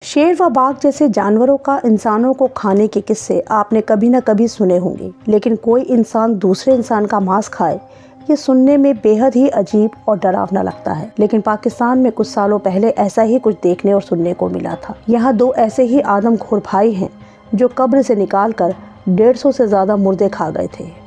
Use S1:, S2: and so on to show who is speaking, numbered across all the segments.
S1: शेर व बाघ जैसे जानवरों का इंसानों को खाने के किस्से आपने कभी न कभी सुने होंगे, लेकिन कोई इंसान दूसरे इंसान का मांस खाए ये सुनने में बेहद ही अजीब और डरावना लगता है। लेकिन पाकिस्तान में कुछ सालों पहले ऐसा ही कुछ देखने और सुनने को मिला था। यहाँ दो ऐसे ही आदमखोर भाई हैं जो कब्र से निकालकर 150 से ज़्यादा मुर्दे खा गए थे।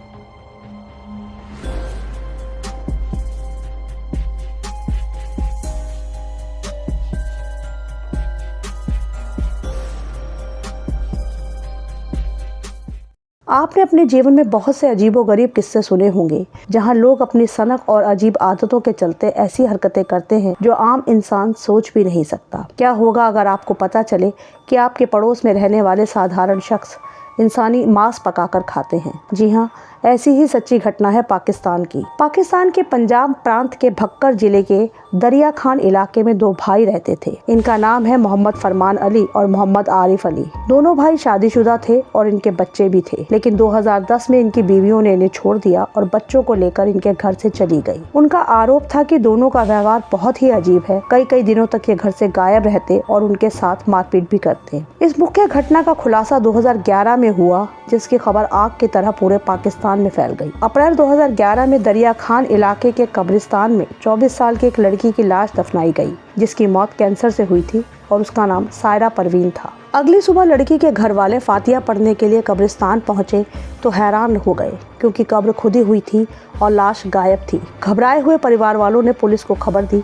S1: आपने अपने जीवन में बहुत से अजीबोगरीब किस्से सुने होंगे जहां लोग अपनी सनक और अजीब आदतों के चलते ऐसी हरकतें करते हैं जो आम इंसान सोच भी नहीं सकता। क्या होगा अगर आपको पता चले कि आपके पड़ोस में रहने वाले साधारण शख्स इंसानी मांस पकाकर खाते हैं। जी हाँ, ऐसी ही सच्ची घटना है पाकिस्तान की। पाकिस्तान के पंजाब प्रांत के भक्कर जिले के दरिया खान इलाके में दो भाई रहते थे। इनका नाम है मोहम्मद फरमान अली और मोहम्मद आरिफ अली। दोनों भाई शादीशुदा थे और इनके बच्चे भी थे, लेकिन 2010 में इनकी बीवियों ने इन्हें छोड़ दिया और बच्चों को लेकर इनके घर से चली गई। उनका आरोप था कि दोनों का व्यवहार बहुत ही अजीब है। कई दिनों तक ये घर से गायब रहते और उनके साथ मारपीट भी करते। इस मुख्य घटना का खुलासा 2011 में हुआ, जिसकी खबर आग की तरह पूरे पाकिस्तान में फैल गई। अप्रैल 2011 में दरिया खान इलाके के कब्रिस्तान में 24 साल की एक लड़की की लाश दफनाई गई, जिसकी मौत कैंसर से हुई थी और उसका नाम सायरा परवीन था। अगली सुबह लड़की के घर वाले फातिया पढ़ने के लिए कब्रिस्तान पहुंचे तो हैरान हो गए, क्योंकि कब्र खुदी हुई थी और लाश गायब थी। घबराए हुए परिवार वालों ने पुलिस को खबर दी।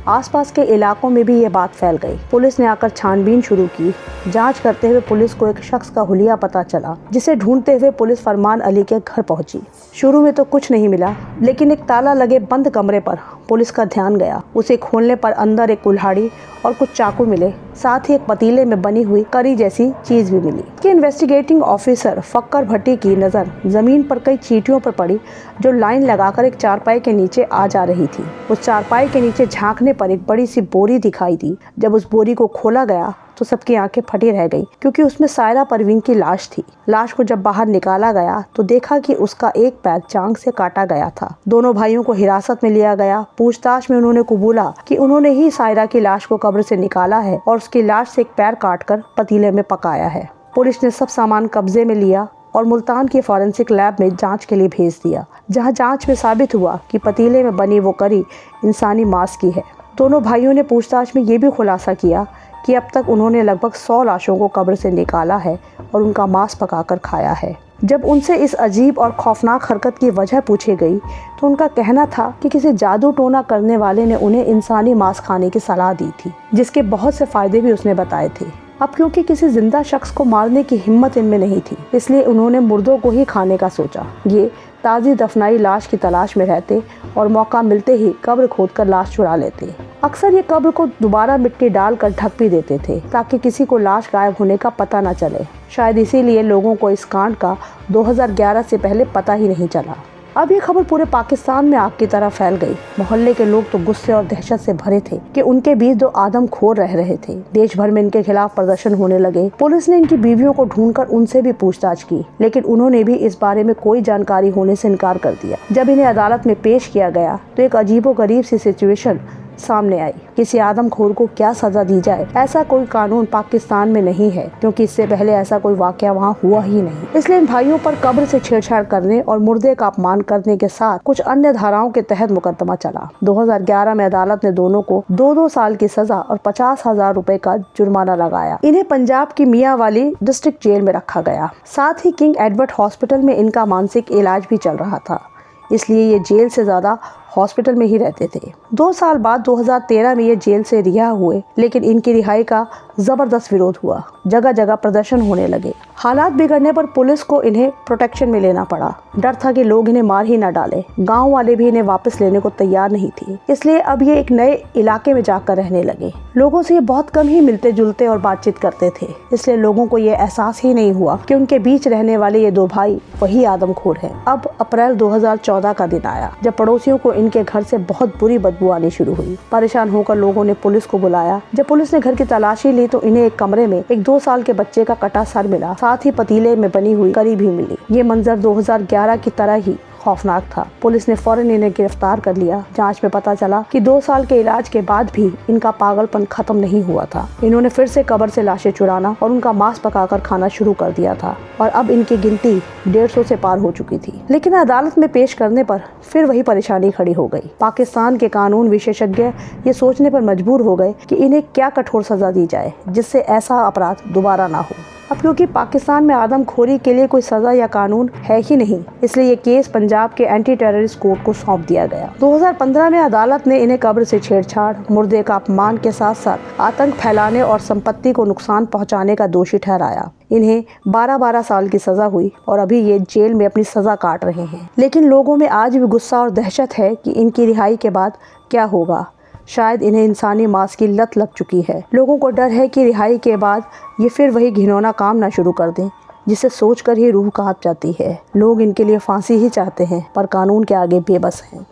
S1: आसपास के इलाकों में भी ये बात फैल गई। पुलिस ने आकर छानबीन शुरू की। जांच करते हुए पुलिस को एक शख्स का हुलिया पता चला, जिसे ढूंढते हुए पुलिस फरमान अली के घर पहुंची। शुरू में तो कुछ नहीं मिला, लेकिन एक ताला लगे बंद कमरे पर पुलिस का ध्यान गया। उसे खोलने पर अंदर एक कुल्हाड़ी और कुछ चाकू मिले, साथ ही एक पतीले में बनी हुई करी जैसी चीज भी मिली। कि इन्वेस्टिगेटिंग ऑफिसर फक्कर भट्टी की नजर जमीन पर कई चींटियों पर पड़ी, जो लाइन लगाकर एक चारपाई के नीचे आ जा रही थी। उस चारपाई के नीचे झांकने पर एक बड़ी सी बोरी दिखाई दी। जब उस बोरी को खोला गया तो सबकी आंखें फटी रह गई, क्योंकि उसमें सायरा परवीन की लाश थी। लाश को जब बाहर निकाला गया तो देखा कि उसका एक पैर चांग से काटा गया था। दोनों भाइयों को हिरासत में लिया गया। पूछताछ में उन्होंने कबूला कि उन्होंने ही सायरा की लाश को कब्र से निकाला है और उसकी लाश से एक पैर काटकर पतीले में पकाया है। पुलिस ने सब सामान कब्जे में लिया और मुल्तान की फॉरेंसिक लैब में जांच के लिए भेज दिया, जहां जांच में साबित हुआ कि पतीले में बनी वो करी इंसानी मांस की है। दोनों भाइयों ने पूछताछ में ये भी खुलासा किया कि अब तक उन्होंने लगभग 100 लाशों को कब्र से निकाला है और उनका मांस पकाकर खाया है। जब उनसे इस अजीब और खौफनाक हरकत की वजह पूछी गई तो उनका कहना था कि किसी जादू टोना करने वाले ने उन्हें इंसानी मांस खाने की सलाह दी थी, जिसके बहुत से फायदे भी उसने बताए थे। अब क्योंकि किसी जिंदा शख्स को मारने की हिम्मत इनमें नहीं थी, इसलिए उन्होंने मुर्दों को ही खाने का सोचा। ये ताज़ी दफनाई लाश की तलाश में रहते और मौका मिलते ही कब्र खोदकर लाश चुरा लेते। अक्सर ये कब्र को दोबारा मिट्टी डालकर ढक भी देते थे, ताकि किसी को लाश गायब होने का पता न चले। शायद इसीलिए लोगों को इस कांड का 2011 से पहले पता ही नहीं चला। अब ये खबर पूरे पाकिस्तान में आग की तरह फैल गई। मोहल्ले के लोग तो गुस्से और दहशत से भरे थे कि उनके बीच दो आदमखोर रह रहे थे। देश भर में इनके खिलाफ प्रदर्शन होने लगे। पुलिस ने इनकी बीवियों को ढूंढकर उनसे भी पूछताछ की, लेकिन उन्होंने भी इस बारे में कोई जानकारी होने से इनकार कर दिया। जब इन्हें अदालत में पेश किया गया तो एक अजीबोगरीब सी सिचुएशन सामने आई। किसी आदमखोर को क्या सजा दी जाए, ऐसा कोई कानून पाकिस्तान में नहीं है, क्योंकि इससे पहले ऐसा कोई वाकया वहाँ हुआ ही नहीं। इसलिए इन भाइयों पर कब्र से छेड़छाड़ करने और मुर्दे का अपमान करने के साथ कुछ अन्य धाराओं के तहत मुकदमा चला। 2011 में अदालत ने दोनों को 2 साल की सजा और 50,000 रुपए का जुर्माना लगाया। इन्हें पंजाब की मियांवाली डिस्ट्रिक्ट जेल में रखा गया। साथ ही किंग एडवर्ड हॉस्पिटल में इनका मानसिक इलाज भी चल रहा था, इसलिए ये जेल से ज्यादा हॉस्पिटल में ही रहते थे। 2 साल बाद 2013 में ये जेल से रिहा हुए, लेकिन इनकी रिहाई का जबरदस्त विरोध हुआ। जगह जगह प्रदर्शन होने लगे। हालात बिगड़ने पर पुलिस को इन्हें प्रोटेक्शन में लेना पड़ा। डर था कि लोग इन्हें मार ही न डाले। गांव वाले भी इन्हें वापस लेने को तैयार नहीं थे, इसलिए अब ये एक नए इलाके में जाकर रहने लगे। लोगों से ये बहुत कम ही मिलते जुलते और बातचीत करते थे, इसलिए लोगों को ये एहसास ही नहीं हुआ कि उनके बीच रहने वाले ये दो भाई वही आदमखोर हैं। अब अप्रैल 2014 का दिन आया, जब पड़ोसियों को इनके घर से बहुत बुरी बदबू आनी शुरू हुई। परेशान होकर लोगों ने पुलिस को बुलाया। जब पुलिस ने घर की तलाशी ली तो इन्हें एक कमरे में एक 2 साल के बच्चे का कटा सर मिला, साथ ही पतीले में बनी हुई करी भी मिली। ये मंजर 2011 की तरह ही खौफनाक था। पुलिस ने फौरन इन्हें गिरफ्तार कर लिया। जांच में पता चला कि 2 साल के इलाज के बाद भी इनका पागलपन खत्म नहीं हुआ था। इन्होंने फिर से कब्र से लाशें चुराना और उनका मांस पकाकर खाना शुरू कर दिया था और अब इनकी गिनती 150 से पार हो चुकी थी। लेकिन अदालत में पेश करने पर फिर वही परेशानी खड़ी हो गई। पाकिस्तान के कानून विशेषज्ञ ये सोचने पर मजबूर हो गए कि इन्हें क्या कठोर सजा दी जाए जिससे ऐसा अपराध दोबारा ना हो। अब क्योंकि पाकिस्तान में आदमखोरी के लिए कोई सजा या कानून है ही नहीं, इसलिए ये केस पंजाब के एंटी टेररिस्ट कोर्ट को सौंप दिया गया। 2015 में अदालत ने इन्हें कब्र से छेड़छाड़, मुर्दे का अपमान के साथ साथ आतंक फैलाने और संपत्ति को नुकसान पहुंचाने का दोषी ठहराया। इन्हें 12-12 साल की सजा हुई और अभी ये जेल में अपनी सजा काट रहे हैं। लेकिन लोगों में आज भी गुस्सा और दहशत है कि इनकी रिहाई के बाद क्या होगा। शायद इन्हें इंसानी मांस की लत लग चुकी है। लोगों को डर है कि रिहाई के बाद ये फिर वही घिनौना काम ना शुरू कर दें, जिसे सोचकर ही रूह कांप जाती है। लोग इनके लिए फांसी ही चाहते हैं, पर कानून के आगे बेबस हैं।